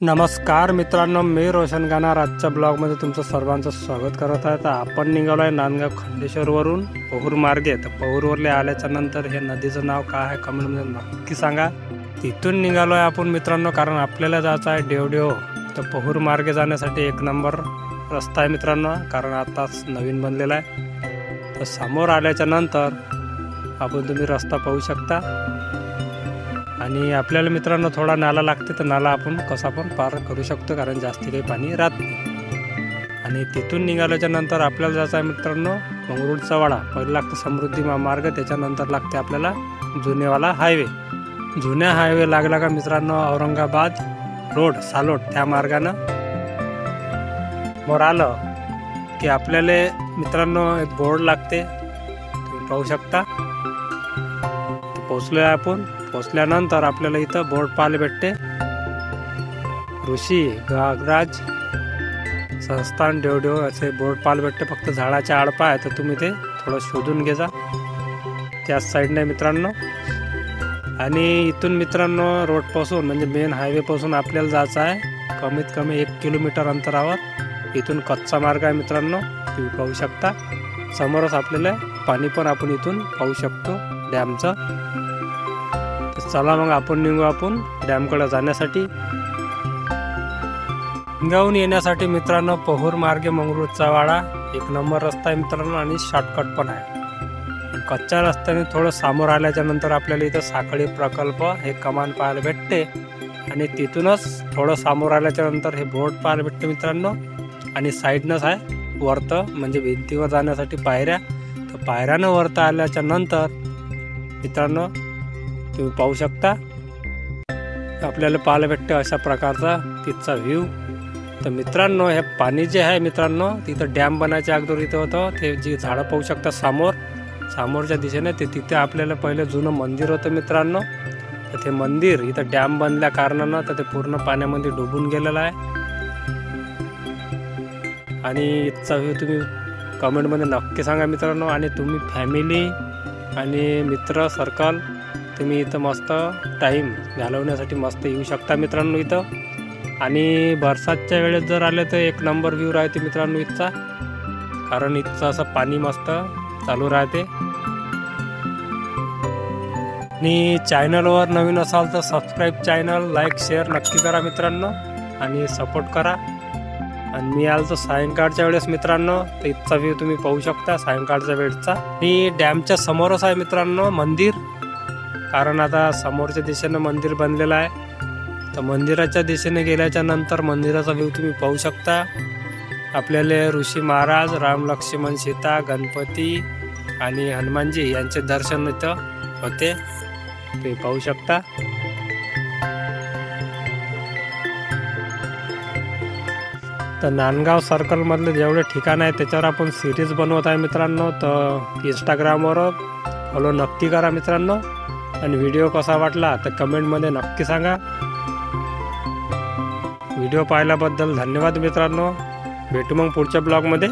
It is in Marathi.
नमस्कार मित्रांनो, मी रोशन गाणार आजच्या ब्लॉगमध्ये तुमचं सर्वांचं स्वागत करत आहे. तर आपण निघालो आहे नांदगाव खंडेश्वरवरून पहूर मार्गे. तर पहूरवरले आल्याच्या नंतर हे नदीचं नाव काय आहे कमेंटमध्ये नक्की सांगा. तिथून निघालो आहे आपण मित्रांनो, कारण आपल्याला जायचं आहे देवदेव. तर पहूर मार्गे जाण्यासाठी एक नंबर रस्ता आहे मित्रांनो, कारण आताच नवीन बनलेला आहे. तर समोर आल्याच्या नंतर आपण तुम्ही रस्ता पाहू शकता. आणि आपल्याला मित्रांनो थोडा नाला लागते, तर नाला आपण कसा पण पार करू शकतो, कारण जास्ती काही पाणी राहत नाही. आणि तिथून निघाल्याच्या नंतर आपल्याला जायचं आहे मित्रांनो मंगरुळचा वाडा. पहिलं लागतं समृद्धी मार्ग, त्याच्यानंतर लागते आपल्याला जुनेवाला हायवे. जुन्या हायवे लागला का मित्रांनो औरंगाबाद रोड सालोट त्या मार्गानं वर आलं की आपल्याला मित्रांनो एक बोर्ड लागते, तुम्ही पाहू शकता. पोचलोय आपण. पोचल्यानंतर आपल्याला इथं बोर्ड पाहायला भेटते, ऋषी गागराज संस्थान देवदेव असे बोर्ड पाहायला भेटते. फक्त झाडाच्या आडपा आहे, तर तुम्ही ते थोडं शोधून घे जा, त्याच साईडने मित्रांनो. आणि इथून मित्रांनो रोडपासून म्हणजे मेन हायवेपासून आपल्याला जायचं आहे कमीत कमी 1 किलोमीटर अंतरावर. इथून कच्चा मार्ग आहे मित्रांनो, तुम्ही पाहू शकता. समोरच आपल्याला पाणी पण आपण इथून पाहू शकतो डॅमचं. चला मग आपण निघू आपण डॅमकडे जाण्यासाठी. गावून येण्यासाठी मित्रांनो पहूर मार्गे मंगरुळचा वाडा एक नंबर रस्ता आहे मित्रांनो, आणि शॉर्टकट पण आहे. कच्च्या रस्त्याने थोडं समोर आल्याच्या नंतर आपल्याला इथं साखळी प्रकल्प हे कमान पाहायला भेटते. आणि तिथूनच थोडं समोर आल्याच्या नंतर हे बोर्ड पाहायला भेटते मित्रांनो. आणि साईडनंच आहे वरतं म्हणजे भिंतीवर जाण्यासाठी पायऱ्या. तर पायऱ्यानं वरतं आल्याच्या नंतर मित्रांनो तुम्ही पाहू शकता आपल्याला पाहायला भेटते अशा प्रकारचा तिथचा व्ह्यू. तर मित्रांनो हे पाणी जे आहे मित्रांनो, तिथं डॅम बनायच्या अगोदर इथं होतं. ते जे झाडं पाहू शकता समोरच्या दिशेने, ते तिथे आपल्याला पहिले जुनं मंदिर होतं मित्रांनो. तर ते मंदिर इथं डॅम बनल्या कारणानं तर ते पूर्ण पाण्यामध्ये डुबून गेलेलं आहे. आणि इथचा व्ह्यू तुम्ही कमेंटमध्ये नक्की सांगा मित्रांनो. आणि तुम्ही फॅमिली आणि मित्र सर्कल तुम्ही इथं मस्त टाईम घालवण्यासाठी मस्त येऊ शकता मित्रांनो इथं. आणि बरसातच्या वेळेस जर आले तर एक नंबर व्ह्यू राहते मित्रांनो इथचा, कारण इथचं असं पाणी मस्त चालू राहते. आणि चॅनलवर नवीन असाल तर सबस्क्राईब चॅनल, लाईक शेअर नक्की करा मित्रांनो आणि सपोर्ट करा. आणि मी आलो सायंकाळच्या वेळेस मित्रांनो, तर इथचा व्ह्यू तुम्ही पाहू शकता सायंकाळच्या वेळेचा. आणि डॅमच्या समोरच आहे मित्रांनो मंदिर, कारण आता समोरच्या दिशेनं मंदिर बनलेलं आहे. तर मंदिराच्या दिशेने गेल्याच्या नंतर मंदिराचा व्ह्यू तुम्ही पाहू शकता. आपल्याला ऋषी महाराज, राम लक्ष्मण सीता, गणपती आणि हनुमानजी यांचे दर्शन इथं होते, ते पाहू शकता. तर नांदगाव सर्कलमधले जेवढे ठिकाण आहे त्याच्यावर आपण सिरीज बनवत आहे मित्रांनो. तर इंस्टाग्रामवर फॉलो नक्की करा मित्रांनो. आणि व्हिडिओ कसा वाटला तर कमेंटमध्ये नक्की सांगा. व्हिडिओ पाहिल्याबद्दल धन्यवाद मित्रांनो. भेटू मग पुढच्या ब्लॉगमध्ये.